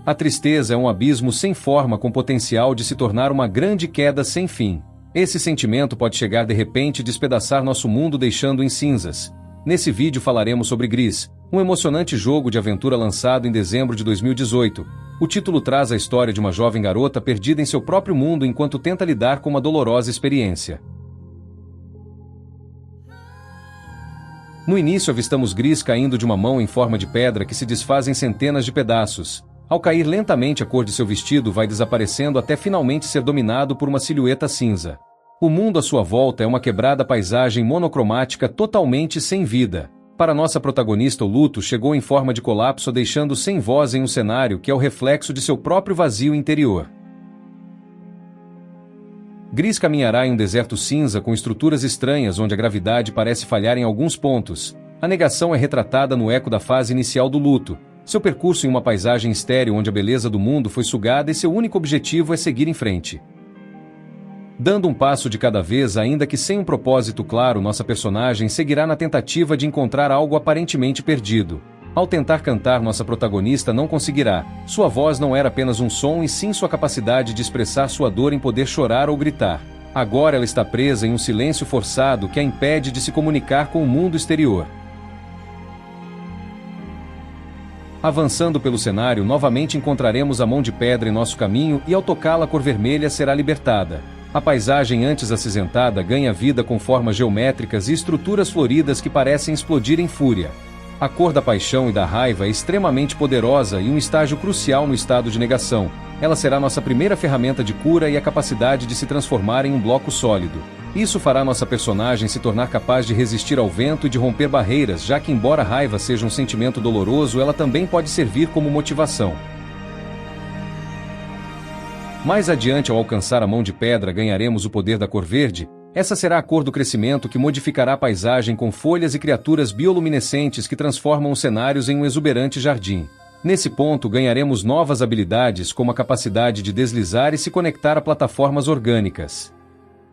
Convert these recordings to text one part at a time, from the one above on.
A tristeza é um abismo sem forma com potencial de se tornar uma grande queda sem fim. Esse sentimento pode chegar de repente e despedaçar nosso mundo deixando em cinzas. Nesse vídeo falaremos sobre Gris, um emocionante jogo de aventura lançado em dezembro de 2018. O título traz a história de uma jovem garota perdida em seu próprio mundo enquanto tenta lidar com uma dolorosa experiência. No início avistamos Gris caindo de uma mão em forma de pedra que se desfaz em centenas de pedaços. Ao cair lentamente, a cor de seu vestido vai desaparecendo até finalmente ser dominado por uma silhueta cinza. O mundo à sua volta é uma quebrada paisagem monocromática totalmente sem vida. Para nossa protagonista, o luto chegou em forma de colapso, deixando sem voz em um cenário que é o reflexo de seu próprio vazio interior. Gris caminhará em um deserto cinza com estruturas estranhas onde a gravidade parece falhar em alguns pontos. A negação é retratada no eco da fase inicial do luto. Seu percurso em uma paisagem estéril onde a beleza do mundo foi sugada e seu único objetivo é seguir em frente. Dando um passo de cada vez, ainda que sem um propósito claro, nossa personagem seguirá na tentativa de encontrar algo aparentemente perdido. Ao tentar cantar, nossa protagonista não conseguirá. Sua voz não era apenas um som e sim sua capacidade de expressar sua dor em poder chorar ou gritar. Agora ela está presa em um silêncio forçado que a impede de se comunicar com o mundo exterior. Avançando pelo cenário, novamente encontraremos a mão de pedra em nosso caminho e ao tocá-la a cor vermelha será libertada. A paisagem antes acinzentada ganha vida com formas geométricas e estruturas floridas que parecem explodir em fúria. A cor da paixão e da raiva é extremamente poderosa e um estágio crucial no estado de negação. Ela será nossa primeira ferramenta de cura e a capacidade de se transformar em um bloco sólido. Isso fará nossa personagem se tornar capaz de resistir ao vento e de romper barreiras, já que embora a raiva seja um sentimento doloroso, ela também pode servir como motivação. Mais adiante, ao alcançar a mão de pedra, ganharemos o poder da cor verde. Essa será a cor do crescimento que modificará a paisagem com folhas e criaturas bioluminescentes que transformam os cenários em um exuberante jardim. Nesse ponto, ganharemos novas habilidades como a capacidade de deslizar e se conectar a plataformas orgânicas.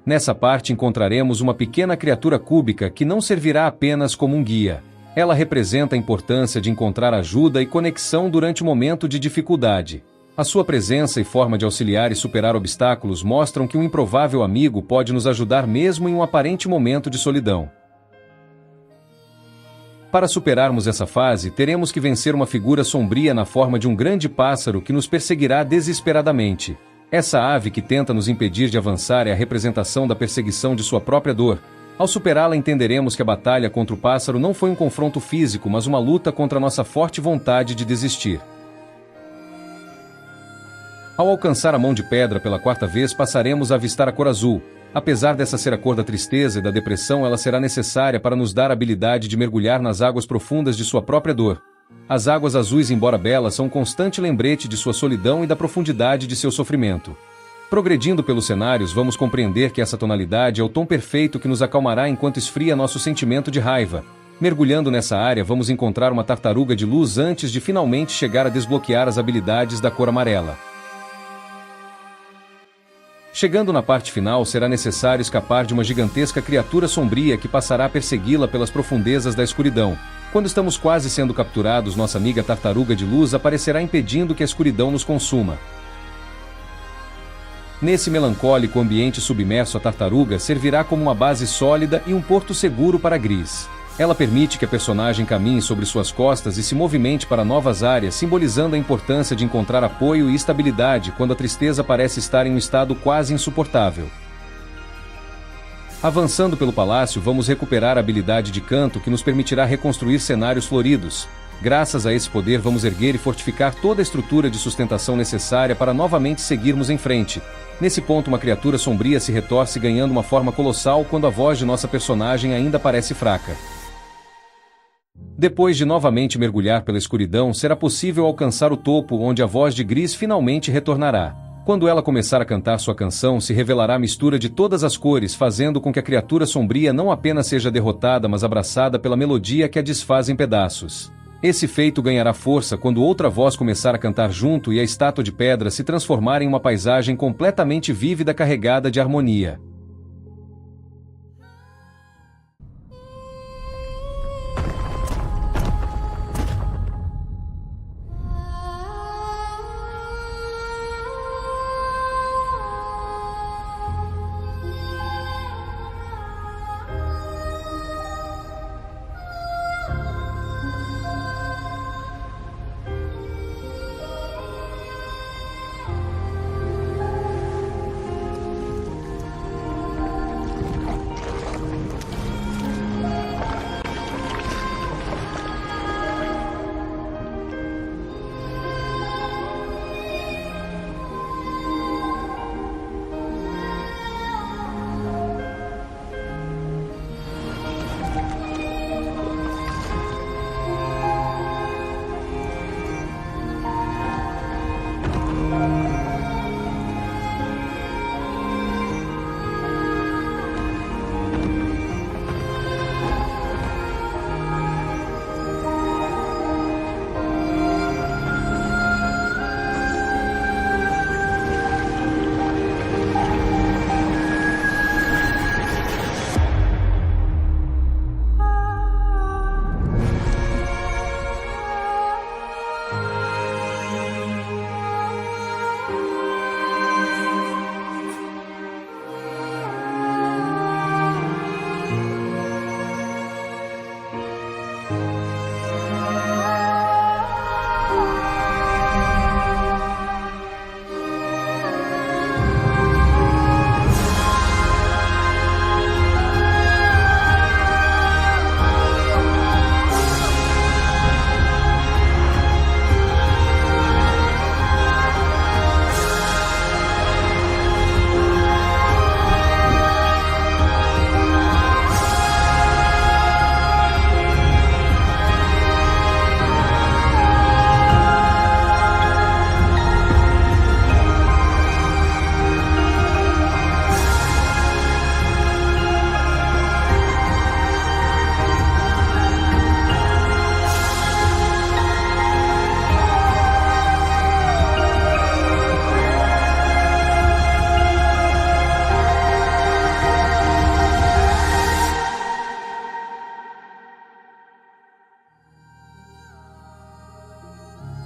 Nessa parte encontraremos uma pequena criatura cúbica que não servirá apenas como um guia. Ela representa a importância de encontrar ajuda e conexão durante o momento de dificuldade. A sua presença e forma de auxiliar e superar obstáculos mostram que um improvável amigo pode nos ajudar mesmo em um aparente momento de solidão. Para superarmos essa fase, teremos que vencer uma figura sombria na forma de um grande pássaro que nos perseguirá desesperadamente. Essa ave que tenta nos impedir de avançar é a representação da perseguição de sua própria dor. Ao superá-la, entenderemos que a batalha contra o pássaro não foi um confronto físico, mas uma luta contra nossa forte vontade de desistir. Ao alcançar a mão de pedra pela quarta vez, passaremos a avistar a cor azul. Apesar dessa ser a cor da tristeza e da depressão, ela será necessária para nos dar a habilidade de mergulhar nas águas profundas de sua própria dor. As águas azuis, embora belas, são um constante lembrete de sua solidão e da profundidade de seu sofrimento. Progredindo pelos cenários, vamos compreender que essa tonalidade é o tom perfeito que nos acalmará enquanto esfria nosso sentimento de raiva. Mergulhando nessa área, vamos encontrar uma tartaruga de luz antes de finalmente chegar a desbloquear as habilidades da cor amarela. Chegando na parte final, será necessário escapar de uma gigantesca criatura sombria que passará a persegui-la pelas profundezas da escuridão. Quando estamos quase sendo capturados, nossa amiga tartaruga de luz aparecerá impedindo que a escuridão nos consuma. Nesse melancólico ambiente submerso, a tartaruga servirá como uma base sólida e um porto seguro para Gris. Ela permite que a personagem caminhe sobre suas costas e se movimente para novas áreas, simbolizando a importância de encontrar apoio e estabilidade quando a tristeza parece estar em um estado quase insuportável. Avançando pelo palácio, vamos recuperar a habilidade de canto que nos permitirá reconstruir cenários floridos. Graças a esse poder, vamos erguer e fortificar toda a estrutura de sustentação necessária para novamente seguirmos em frente. Nesse ponto, uma criatura sombria se retorce ganhando uma forma colossal quando a voz de nossa personagem ainda parece fraca. Depois de novamente mergulhar pela escuridão, será possível alcançar o topo onde a voz de Gris finalmente retornará. Quando ela começar a cantar sua canção, se revelará a mistura de todas as cores, fazendo com que a criatura sombria não apenas seja derrotada, mas abraçada pela melodia que a desfaz em pedaços. Esse feito ganhará força quando outra voz começar a cantar junto e a estátua de pedra se transformar em uma paisagem completamente vívida carregada de harmonia.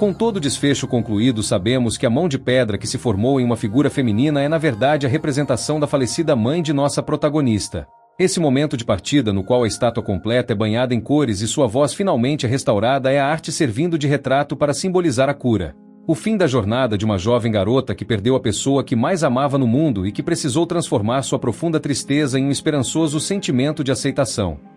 Com todo o desfecho concluído, sabemos que a mão de pedra que se formou em uma figura feminina é na verdade a representação da falecida mãe de nossa protagonista. Esse momento de partida no qual a estátua completa é banhada em cores e sua voz finalmente é restaurada é a arte servindo de retrato para simbolizar a cura. O fim da jornada de uma jovem garota que perdeu a pessoa que mais amava no mundo e que precisou transformar sua profunda tristeza em um esperançoso sentimento de aceitação.